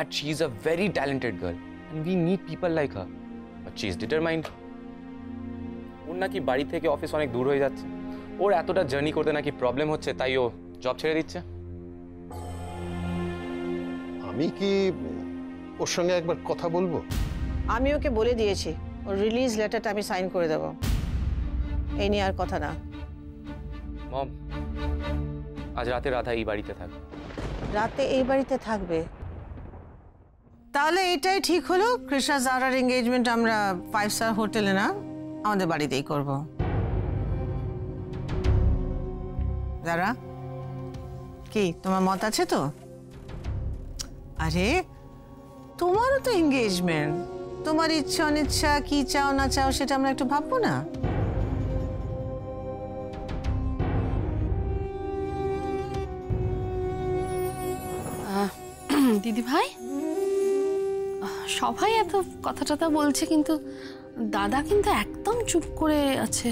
Dad, she is a very talented girl and we need people like her. But she is determined. ওর নাকি বাড়ি থেকে office অনেক দূর হয়ে যাচ্ছে, ওর এতটা জার্নি করতে নাকি প্রবলেম হচ্ছে, তাই ও জব ছেড়ে দিচ্ছে। আমি কি ওর সঙ্গে একবার কথা বলবো? আমি ওকে বলে দিয়েছি ওর রিলিজ লেটারটা আমি সাইন করে দেব, এই নিয়ে আর কথা না। মম, আজ রাতে রাধা এই বাড়িতে থাকবে। রাতে এই বাড়িতে থাকবে? তাহলে এটাই ঠিক হলো, কৃষ্ণা জারার এঙ্গেজমেন্ট আমরা 5 স্টার হোটেলে না, আমাদের বাড়িতেই করব। জারা, কি তোমার মত আছে তো? আরে তোমারও তো এঙ্গেজমেন্ট, তোমার ইচ্ছা অনিচ্ছা কি চাও না চাও সেটা আমরা একটু ভাববো না? দিদি ভাই, সবাই এত কথা টথা বলছে কিন্তু দাদা কিন্তু একদম চুপ করে আছে।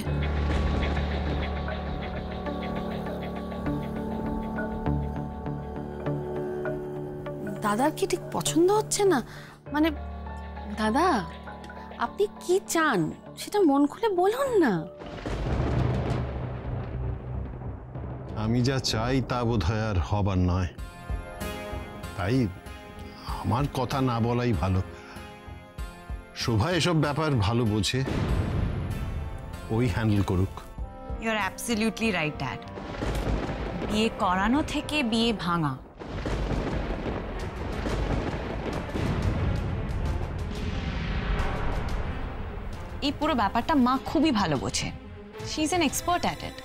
দাদার কি ঠিক পছন্দ হচ্ছে না? মানে দাদা, আপনি কি চান সেটা মন খুলে বলুন না। আমি যা চাই তা বোধহয় আর হবার নয়, তাই আমার কথা না বলাই ভালো। শোভা এসব ব্যাপার ভালো বোঝে, ওই হ্যান্ডেল করুক। You are absolutely right dad. বিয়ে করানো থেকে বিয়ে ভাঙা, এই পুরো ব্যাপারটা মা খুবই ভালো বোঝে। She is an expert at it.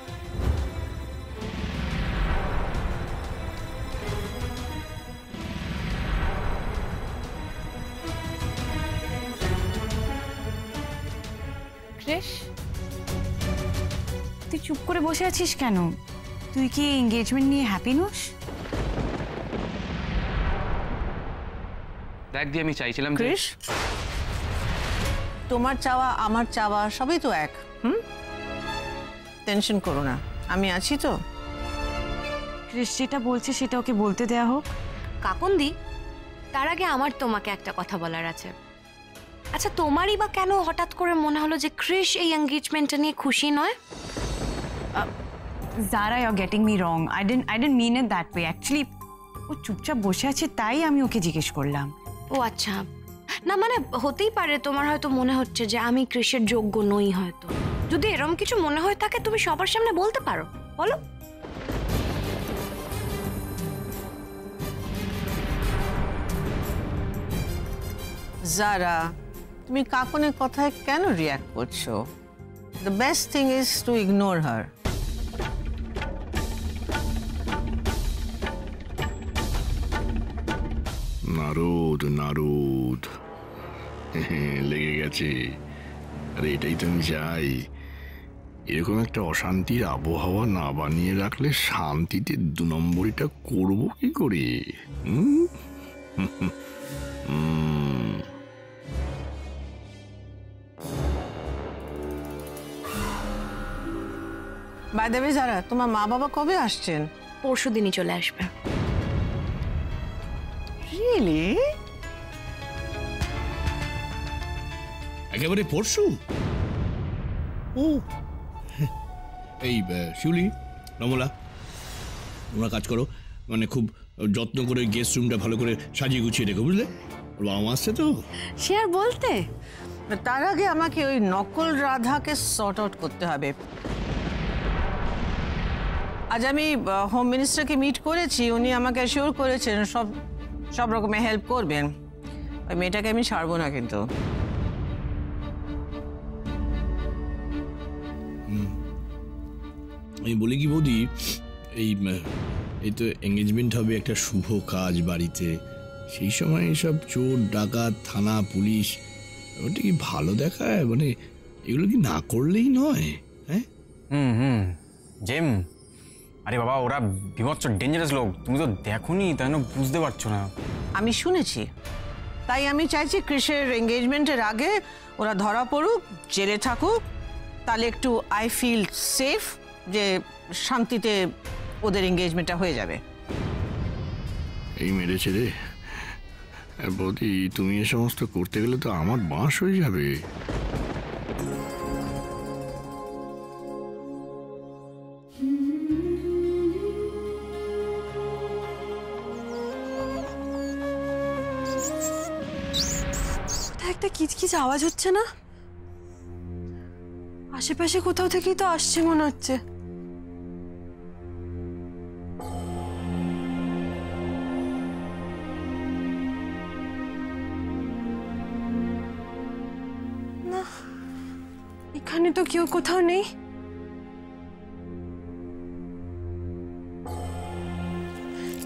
Krish, তুই চুপ করে বসে আছিস কেন? তুই কি এঙ্গেজমেন্ট নিয়ে হ্যাপি নোস? দেখ দিয়ে আমি চাইছিলাম যে কৃষ, তোমার চাওয়া আমার চাওয়া সবই তো এক। টেনশন করো না, আমি আছি তো। ক্রিশ যেটা বলছে সেটা ওকে বলতে দেয়া হোক। কাকুন্দি, তার আগে আমার তোমাকে একটা কথা বলার আছে। আচ্ছা, তোমারই বা কেন হঠাৎ করে মনে হলো যে কৃষ এই এঙ্গেজমেন্টটা নিয়ে খুশি নয়? Zara, you're getting me wrong. I didn't mean it that way. Actually, ও চুপচাপ বসে আছে তাই আমি ওকে জিজ্ঞেস করলাম। ও আচ্ছা, না মানে হতেই পারে তোমার হয়তো মনে হচ্ছে যে আমি কৃষের যোগ্য নই। হয়তো যদি এরকম কিছু মনে হয় থাকে তুমি সবার সামনে বলতে পারো, বলো। জারা, তুমি কাকনের কথায় কেন রিয়াক্ট করছো? The best thing is to ignore her. Narad Narad, লেগে গেছে। আরে এটাই তো আমি চাই। এরকম একটা অশান্তির আবহাওয়া না বানিয়ে রাখলে শান্তিতে 2 নম্বরিটা করবো কি করে? বাই দ্য ওয়ে জারা, তোমার মা বাবা কবে আসছেন? পরশু দিনই চলে আসবে। রিয়েলি? একেবারে পরশু? ও এই শিউলি, রমলা, তোমরা কাজ করো, মানে খুব যত্ন করে গেস্ট রুমটা ভালো করে সাজিয়ে গুছিয়ে রেখো, বুঝলে? ওর বাবা মা আসছে তো। সে আর বলতে, তার আগে আমাকে ওই নকল রাধাকে সর্ট আউট করতে হবে। আজ আমি হোম মিনিস্টারকে মিট করেছি, উনি আমাকে অ্যাসিওর করেছেন সব রকমের হেল্প করবেন। ওই মেয়েটাকে আমি ছাড়বো না কিন্তু। আমি বলি কি বৌদি, এই তো এঙ্গেজমেন্ট হবে, একটা শুভ কাজ বাড়িতে, সেই সময় এসব চোর ডাকাত থানা পুলিশ ওটা কি ভালো দেখায়? মানে এগুলো কি না করলেই নয়? হ্যাঁ জেম, আরে বাবা ওরা বিভৎস ডেঞ্জারাস লোক, তুমি তো দেখোনি, তাই না বুঝতে পারছো না। আমি শুনেছি, তাই আমি চাইছি কৃষের এঙ্গেজমেন্টের আগে ওরা ধরা পড়ুক, জেলে থাকুক, তাহলে একটু আই ফিল সেফ যে শান্তিতে ওদের এঙ্গেজমেন্টটা হয়ে যাবে। এই মেরেছে রে, বৌদি, তুমি এ সমস্ত করতে গেলে তো আমার বাঁশ হয়ে যাবে। একটা কিচকিচ আওয়াজ হচ্ছে না? আশেপাশে কোথাও থেকেই তো আসছে মনে হচ্ছে। না, এখানে তো কেউ কোথাও নেই।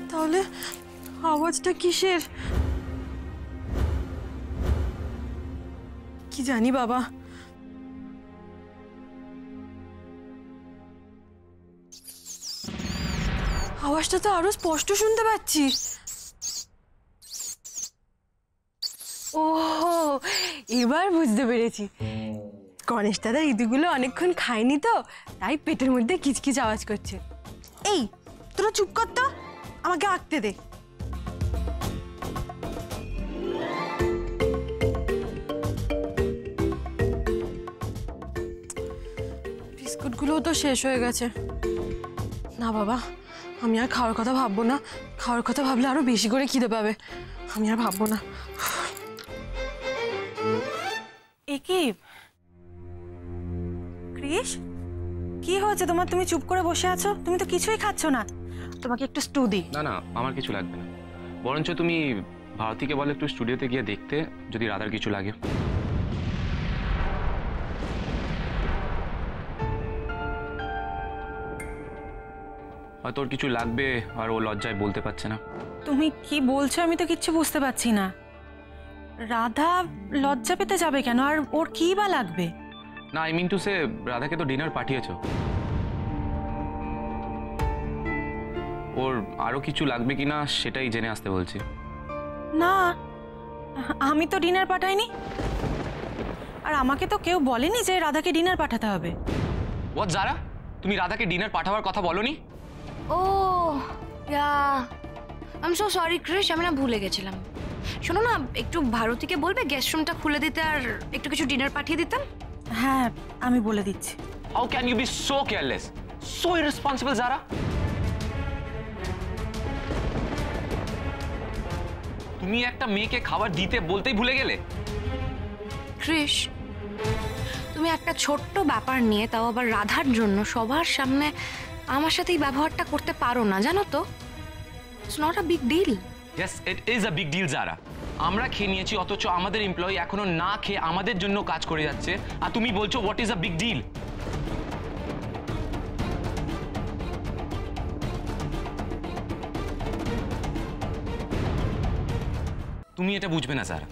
তাহলে আওয়াজটা কিসের? কি জানি বাবা। আওয়াজটা তো আরো স্পষ্ট শুনতে পাচ্ছি। ও, এবার বুঝতে পেরেছি। গণেশ দাদা ইঁদুরগুলো অনেকক্ষণ খায়নি তো, তাই পেটের মধ্যে কিচকিচ আওয়াজ করছে। এই, তোরা চুপ কর তো, আমাকে আঁকতে দে। বিস্কুটগুলোও তো শেষ হয়ে গেছে। না বাবা, আমি আর খাওয়ার কথা ভাববো না। খাওয়ার কথা ভাবলে আরো বেশি করে খিদে পাবে। আমি আর ভাববো না। একি ক্রিশ, কি হয়েছে তোমার? তুমি চুপ করে বসে আছো, তুমি তো কিছুই খাচ্ছ না। তোমাকে একটু স্টু দিই? না না, আমার কিছু লাগবে না। বরঞ্চ তুমি ভারতীকে বলে একটু স্টুডিওতে গিয়ে দেখতে, যদি রাধার কিছু লাগে। হয়তো ওর কিছু লাগবে আর ও লজ্জায় বলতে পারছে না। তুমি কি বলছো? আমি তো কিচ্ছু বুঝতে পারছি না। রাধা লজ্জা পেতে যাবে কেন? আর ওর কি বা লাগবে? না, আই মিন টু সে, রাধাকে তো ডিনার পাঠিয়েছো, ওর আরো কিছু লাগবে কিনা সেটাই জেনে আসতে বলছি। না, আমি তো ডিনার পাঠাইনি। আর আমাকে তো কেউ বলেনি যে রাধাকে ডিনার পাঠাতে হবে। হোয়াট জারা, তুমি রাধাকে ডিনার পাঠাবার কথা বলোনি? Oh yeah, I am so sorry Krish, আমি না ভুলে গেছিলাম। শোনো না, একটু ভারতীকে বলবে গেস্ট রুমটা খুলে দিতে আর একটু কিছু ডিনার পাঠিয়ে দিতাম। হ্যাঁ, আমি বলে দিচ্ছি। How can you be so careless, so irresponsible Zara? তুমি একটা মেয়েকে খাবার দিতে বলতেই ভুলে গেলে। ক্রিশ, তুমি একটা ছোট্ট ব্যাপার নিয়ে, তাও আবার রাধার জন্য, সবার সামনে আমার সাথে এই ব্যবহারটা করতে পারো না, জানো তো? It's not a big deal. Yes, it is a big deal Zara. আমরা খেয়ে নিয়েছি, অথচ আমাদের এমপ্লয়ি এখনো না খেয়ে আমাদের জন্য কাজ করে যাচ্ছে, আর তুমি বলছো what is a big deal? তুমি এটা বুঝবে না স্যার।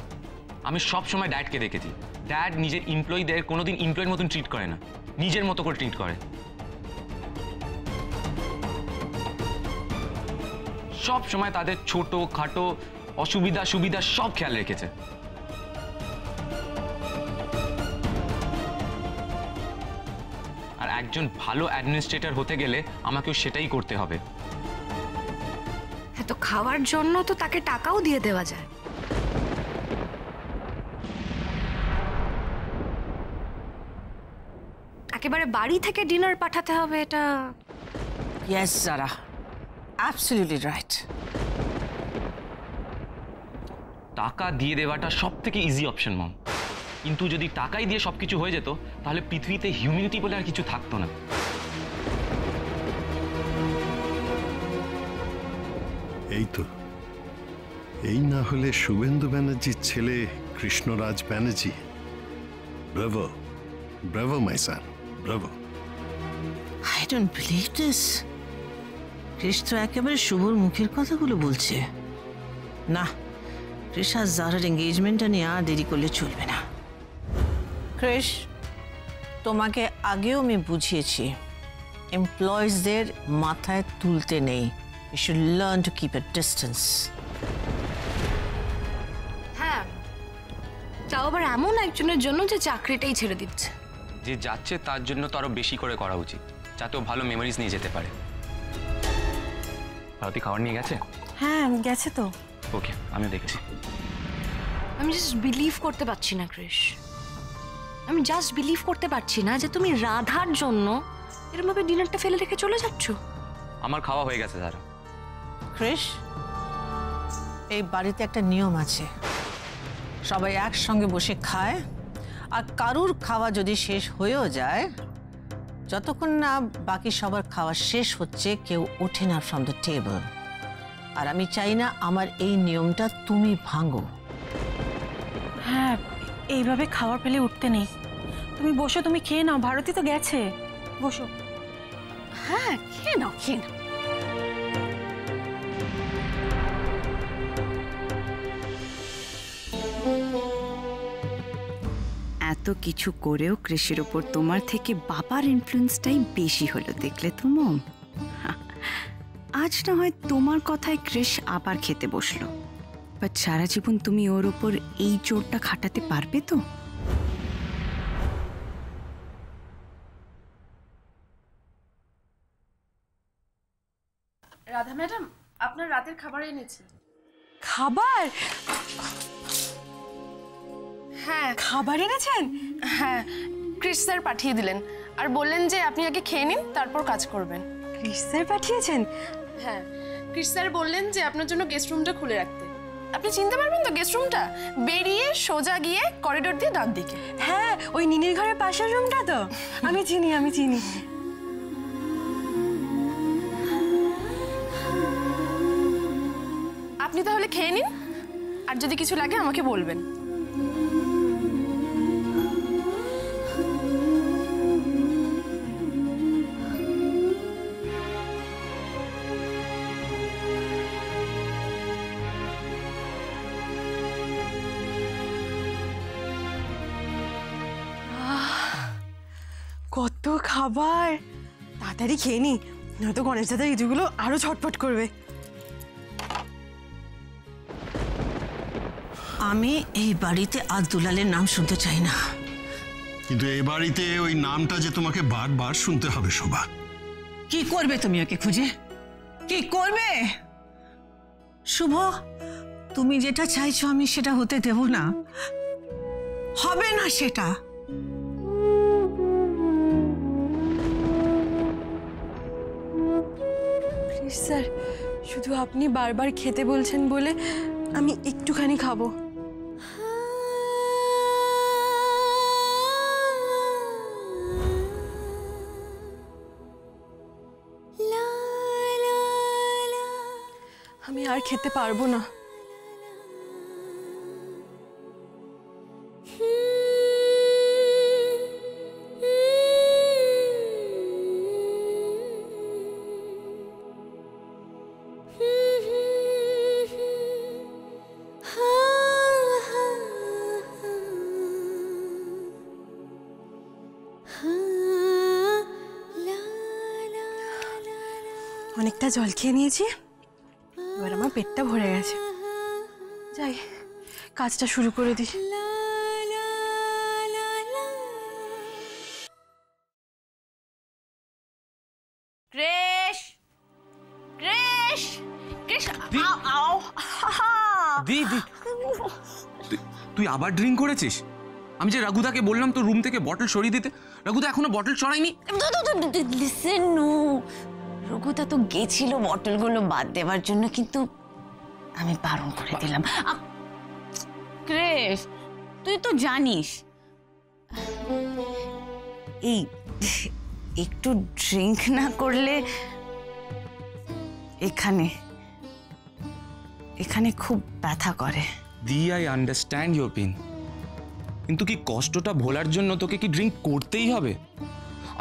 আমি সব সময় ড্যাডকে দেখেছি, ড্যাড নিজের এমপ্লয়িদের কোনোদিন এমপ্লয়ির মতন ট্রিট করে না, নিজের মতো করে ট্রিট করে। সব সময় তাদের ছোট খাটো অসুবিধা সুবিধা সব খেয়াল রেখেছে। আর একজন ভালো অ্যাডমিনিস্ট্রেটর হতে গেলে আমাকেও সেটাই করতে হবে। হ্যাঁ, তো খাওয়ার জন্য তো তাকে টাকাও দিয়ে দেওয়া যায়। একেবারে বাড়ি থেকে ডিনার পাঠাতে হবে এটা? ইয়েস জারা, অ্যাবসলিউটলি রাইট। টাকা দিয়ে দেওয়াটা সব থেকে ইজি অপশন মম, কিন্তু যদি টাকাই দিয়ে সবকিছু হয়ে যেত তাহলে পৃথিবীতে হিউম্যানিটি বলে আর কিছু থাকতো না। এই তো, এই না হলে শুভেন্দু ব্যানার্জির ছেলে Krishnaraj Banerjee. Bravo, bravo my son, bravo. I don't believe this. Krish তো একেবারে শুভর মুখের কথাগুলো বলছে। না, কৃষ আর জারার এঙ্গেজমেন্টটা নিয়ে আর দেরি করলে চলবে না। কৃষ, তোমাকে আগেও আমি বুঝিয়েছি, এমপ্লয়িজদের মাথায় তুলতে নেই। You should learn to keep a distance. হ্যাঁ, তাও আবার এমন একজনের জন্য যে চাকরিটাই ছেড়ে দিচ্ছে। যে যাচ্ছে তার জন্য তো আরো বেশি করে করা উচিত, যাতে ও ভালো মেমোরিজ নিয়ে যেতে পারে। ভারতী খাবার নিয়ে গেছে? হ্যাঁ, গেছে তো। ওকে, আমিও দেখেছি। আমি জাস্ট বিলিভ করতে পারছি না ক্রিশ, আমি জাস্ট বিলিভ করতে পারছি না যে তুমি রাধার জন্য এরমভাবে ডিনারটা ফেলে রেখে চলে যাচ্ছ। আমার খাওয়া হয়ে গেছে ধারা। ক্রিশ, এই বাড়িতে একটা নিয়ম আছে, সবাই একসঙ্গে বসে খায়, আর কারুর খাওয়া যদি শেষ হয়েও যায়, যতক্ষণ না বাকি সবার খাওয়া শেষ হচ্ছে কেউ ওঠে না ফ্রম দ্য টেবল। আর আমি চাই না আমার এই নিয়মটা তুমি ভাঙো। হ্যাঁ, এইভাবে খাবার পেলে উঠতে নেই। তুমি বসো, তুমি খেয়ে নাও, ভারতী তো গেছে। বসো। হ্যাঁ, খেয়ে নাও, খেয়ে নাও। এত কিছু করেও কৃষির ওপর তোমার থেকে বাবার ইনফ্লুয়েন্সটাই বেশি হলো, দেখলে তো মম। আজ না হয় তোমার কথায় কৃষ আবার খেতে বসলো, বাট সারা জীবন তুমি ওর ওপর এই জোরটা খাটাতে পারবে তো? রাধা ম্যাডাম, আপনার রাতের খাবার এনেছি। খাবার? হ্যাঁ, খাবার এনেছেন? হ্যাঁ, ক্রিস স্যার পাঠিয়ে দিলেন আর বললেন যে আপনি আগে খেয়ে নিন, তারপর কাজ করবেন। ক্রিস স্যার পাঠিয়েছেন? হ্যাঁ, ক্রিস স্যার বললেন যে আপনার জন্য গেস্ট রুমটা খুলে রাখতে। আপনি চিনতে পারবেন তো গেস্ট রুমটা? বেরিয়ে সোজা গিয়ে করিডোর দিয়ে ডান দিকে। হ্যাঁ, ওই নিনির ঘরের পাশের রুমটা তো? আমি চিনি, আমি চিনি। আপনি তাহলে খেয়ে নিন, আর যদি কিছু লাগে আমাকে বলবেন। কত খাবার! তাড়াতাড়ি খেয়ে নি, নয়তো গণেশ দাদার ইঁদুরগুলো আরো ছটফট করবে। আমি এই বাড়িতে আর দুলালের নাম শুনতে চাই না। কিন্তু এ বাড়িতে ওই নামটা যে তোমাকে বারবার শুনতে হবে শোভা। কি করবে তুমি ওকে খুঁজে? কি করবে? শুভ, তুমি যেটা চাইছো আমি সেটা হতে দেব না, হবে না সেটা। প্লিজ স্যার, শুধু আপনি বারবার খেতে বলছেন বলে আমি একটুখানি খাবো। আমি আর খেতে পারবো না। অনেকটা জল খেয়ে নিয়েছি, এবার আমার পেটটা ভরে গেছে। যাই, কাজটা শুরু করে দিই। ক্রিশ, ক্রিশ, ক্রিশ, আও আও। দি দি, তুই আবার ড্রিঙ্ক করেছিস? আমি যে রাঘুদাকে বললাম তো রুম থেকে বটল সরিয়ে দিতে, রাঘুদা এখনো বটল সরায়নি। লিসেন নো, রঘুদা তো গেছিল বটলগুলো বাদ দেওয়ার জন্য, কিন্তু আমি বারণ করে দিলাম। ক্রিশ, তুই তো জানিস এই একটু ড্রিঙ্ক না করলে এখানে এখানে খুব ব্যথা করে। দি, আই আন্ডারস্ট্যান্ড ইউর পেন, কিন্তু কি কষ্টটা ভোলার জন্য তোকে কি ড্রিঙ্ক করতেই হবে?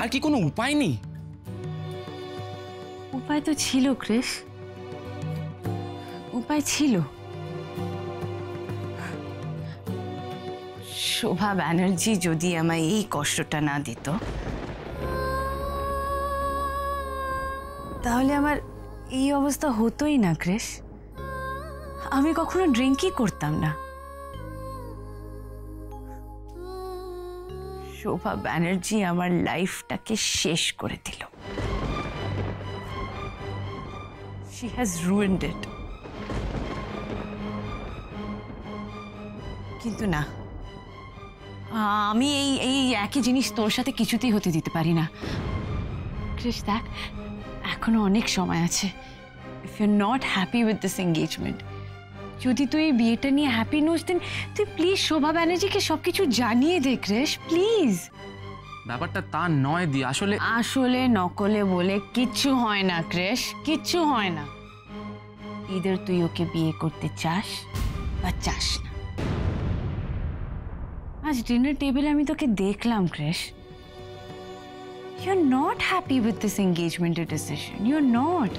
আর কি কোনো উপায় নেই? উপায় তো ছিল ক্রিশ, উপায় ছিল। শোভা ব্যানার্জি যদি আমায় এই কষ্টটা না দিত, তাহলে আমার এই অবস্থা হতোই না ক্রিশ। আমি কখনো ড্রিঙ্কই করতাম না। শোভা ব্যানার্জি আমার লাইফটাকে শেষ করে দিল। She has ruined it. কিন্তু না, আমি এই এই একই জিনিস তোর সাথে কিছুতেই হতে দিতে পারি না। ক্রিস দেখ, এখনো অনেক সময় আছে। If you are not happy with this engagement, যদি তুই বিয়েটা নিয়ে হ্যাপি নোস, দেন তুই প্লিজ শোভা ব্যানার্জিকে সবকিছু জানিয়ে দে ক্রিস, প্লিজ। ব্যাপারটা তা নয় দি, আসলে আসলে নকলে বলে কিচ্ছু হয় না ক্রিস, কিচ্ছু হয় না। ইদার তুই ওকে বিয়ে করতে চাস বা চাস না। আজ ডিনার টেবিলে আমি তোকে দেখলাম Krish, you are not happy with this এঙ্গেজমেন্টের ডিসিশন, ইউ আর নট।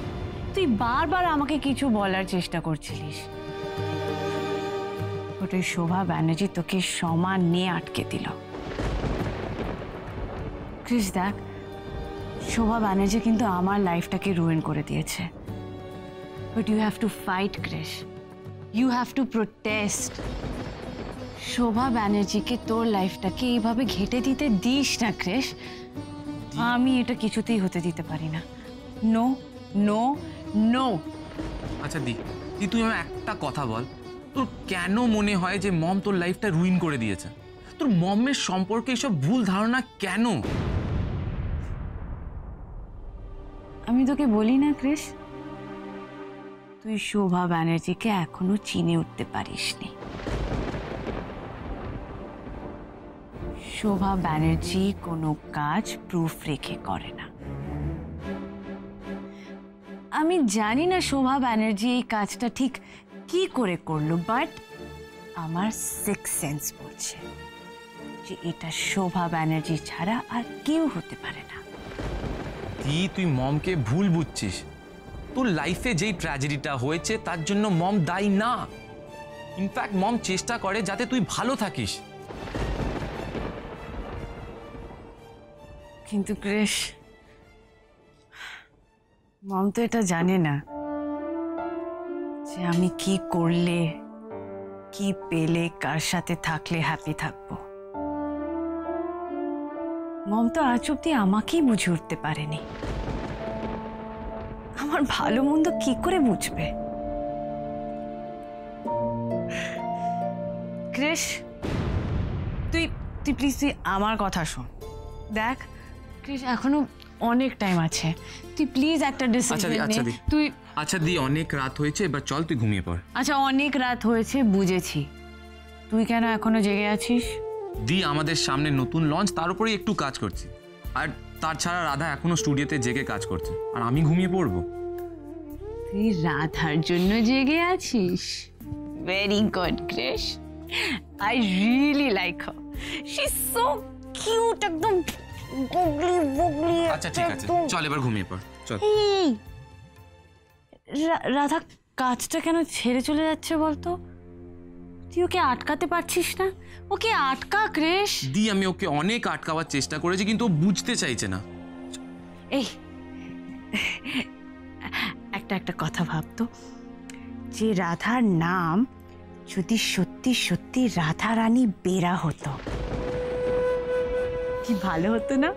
তুই বারবার আমাকে কিছু বলার চেষ্টা করছিলিস, ওই শোভা ব্যানার্জি তোকে সমান নিয়ে আটকে দিল। ক্রিস দেখ, শোভা ব্যানার্জি কিন্তু আমার লাইফটাকে রুইন করে দিয়েছে, but you have to fight Krish, you have to protest. Shobha ব্যানার্জিকে তোর লাইফটাকে এইভাবে ঘেঁটে দিতে দিস না ক্রিস, আমি এটা কিছুতেই হতে দিতে পারি না। No no no. আচ্ছা দি, তুই আমার একটা কথা বল, তোর কেন মনে হয় যে মম তোর লাইফটা রুইন করে দিয়েছে? তোর মমের সম্পর্কে এইসব ভুল ধারণা কেন? আমি তোকে বলি না ক্রিস, তুই শোভা ব্যানার্জিকে এখনো চিনে উঠতে পারিসনি। শোভা ব্যানার্জি কোনো কাজ প্রুফ রেখে করে না। আমি জানি না শোভা ব্যানার্জি এই কাজটা ঠিক কি করে করলো, বাট আমার সিক্স সেন্স বলছে যে এটা শোভা ব্যানার্জি ছাড়া আর কেউ হতে পারে না। তুই মমকে ভুল বুঝছিস। তোর লাইফে যেই ট্র্যাজেডিটা হয়েছে তার জন্য মম দায়ী না। ইনফ্যাক্ট মম চেষ্টা করে যাতে তুই ভালো থাকিস। কিন্তু ক্রিস, মম তো এটা জানে না যে আমি কি করলে, কি পেলে, কার সাথে থাকলে হ্যাপি থাকবো। মম তো আজ অব্দি আমাকেই বুঝে উঠতে পারেনি। আমার ভালো মন্দ কি করে বুঝবে? ক্রিস, তুই তুই প্লিজ তুই আমার কথা শোন। দেখ ক্রিস, এখনো অনেক টাইম আছে, তুই প্লিজ একটা ডিসিশন নে। তুই আচ্ছা দি, অনেক রাত হয়েছে, এবার চল তুই ঘুমিয়ে পড়। আচ্ছা অনেক রাত হয়েছে বুঝেছি, তুই কেন এখনো জেগে আছিস? দি, আমাদের সামনে নতুন লঞ্চ, তার উপরেই একটু কাজ করছি। আর তাছাড়া রাধা এখনো স্টুডিওতে জেগে কাজ করছে, আর আমি ঘুমিয়ে পড়বো। তুই রাধার জন্য জেগে আছিস? Very good Chris, I really like her, she is so cute, একদম গুগলি বুগলি। আচ্ছা ঠিক আছে, চল এবার ঘুমিয়ে পড়, চল। রাধা কাজটা কেন ছেড়ে চলে যাচ্ছে বলতো? তুই ওকে আটকাতে পারছিস না? ওকে আটকা ক্রিস। দি, আমি ওকে অনেক আটকাবার চেষ্টা করেছি, কিন্তু ও বুঝতে চাইছে না। এই একটা কথা ভাবতো, যে রাধার নাম যদি সত্যি সত্যি রাধা রানী বেরা হতো, কি ভালো হতো না?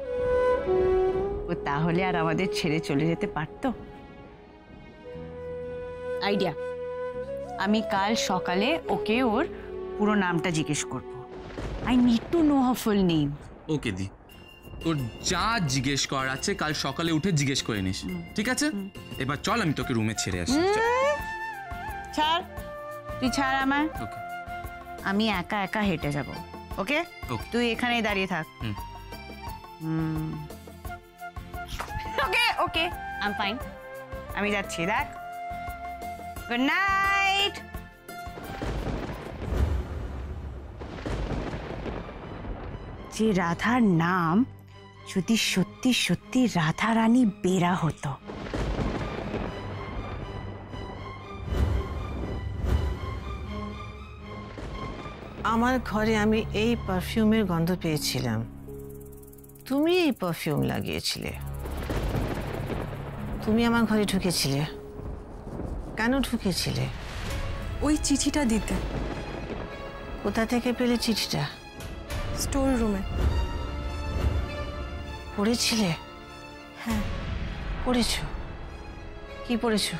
ও তাহলে আর আমাদের ছেড়ে চলে যেতে পারতো। আইডিয়া, আমি কাল সকালে ওকে ওর পুরো নামটা জিজ্ঞেস করব। I need to know her full name. Okay দি, তোর যা জিজ্ঞেস করার আছে কাল সকালে উঠে জিজ্ঞেস করে নিস, ঠিক আছে? এবার চল, আমি তোকে রুমে ছেড়ে আসি। ছাড়, তুই ছাড় আমায়, ওকে। আমি একা একা হেঁটে যাব। ওকে, তুই এখানেই দাঁড়িয়ে থাক। ওকে ওকে, আই এম ফাইন, আমি যাচ্ছি। দেখ, গুড নাইট। যে রাধার নাম যদি সত্যি সত্যি রাধা রানী বেরা হতো। আমার ঘরে আমি এই পারফিউমের গন্ধ পেয়েছিলাম, তুমি এই পারফিউম লাগিয়েছিলে, তুমি আমার ঘরে ঢুকেছিলে। কেন ঢুকেছিলে? ওই চিঠিটা দিতে। কোথা থেকে পেলে চিঠিটা? স্টোর রুমে। পড়েছিলে? হ্যাঁ। পড়েছো? কি পড়েছো?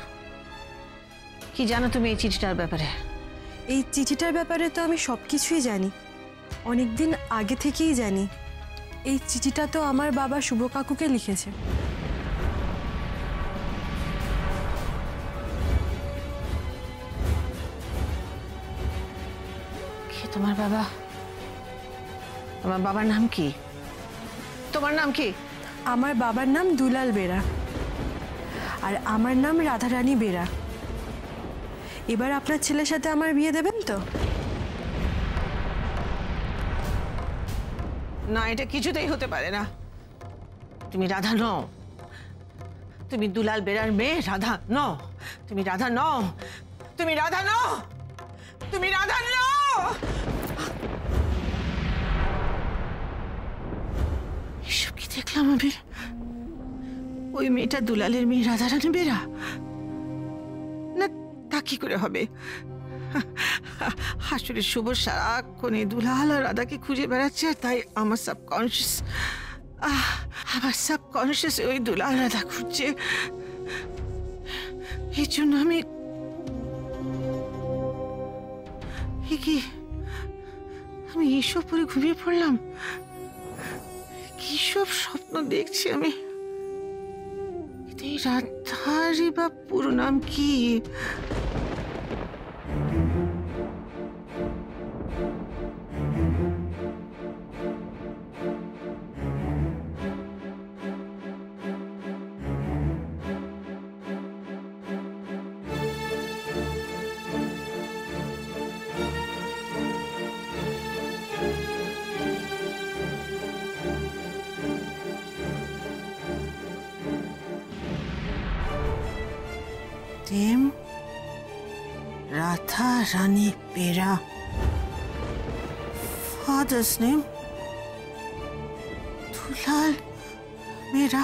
কি জানো তুমি এই চিঠিটার ব্যাপারে? এই চিঠিটার ব্যাপারে তো আমি সব কিছুই জানি, অনেক দিন আগে থেকেই জানি। এই চিঠিটা তো আমার বাবা শুভ কাকুকে লিখেছে। কে তোমার বাবা? তোমার বাবার নাম কি? তোমার নাম কি? আমার বাবার নাম দুলাল বেরা আর আমার নাম রাধারানী বেরা। এবার আপনার ছেলের সাথে আমার বিয়ে দেবেন তো? না, এটা কিছুতেই হতে পারে না। তুমি রাধা নও, তুমি দুলাল বেরার মেয়ে রাধা নও। তুমি রাধা নও, তুমি রাধা নও, তুমি রাধা নও। এসব কি দেখলাম আমি? ওই মেয়েটা দুলালের মেয়ে রাধারানী বেরা? না, তা কি করে হবে? হাসুরের শুভ সারাক্ষণ এই দুলাল আর রাধাকে খুঁজে বেড়াচ্ছে, আর তাই আমার সাবকনশিয়াস ওই দুলাল রাধা খুঁজছে। এই জন্য আমি এইসব পরে ঘুমিয়ে পড়লাম। কি সব স্বপ্ন দেখছি আমি? এই রাধারই বা পুরো নাম কি? name Radha Rani Bera. Father's name Dulal Bera.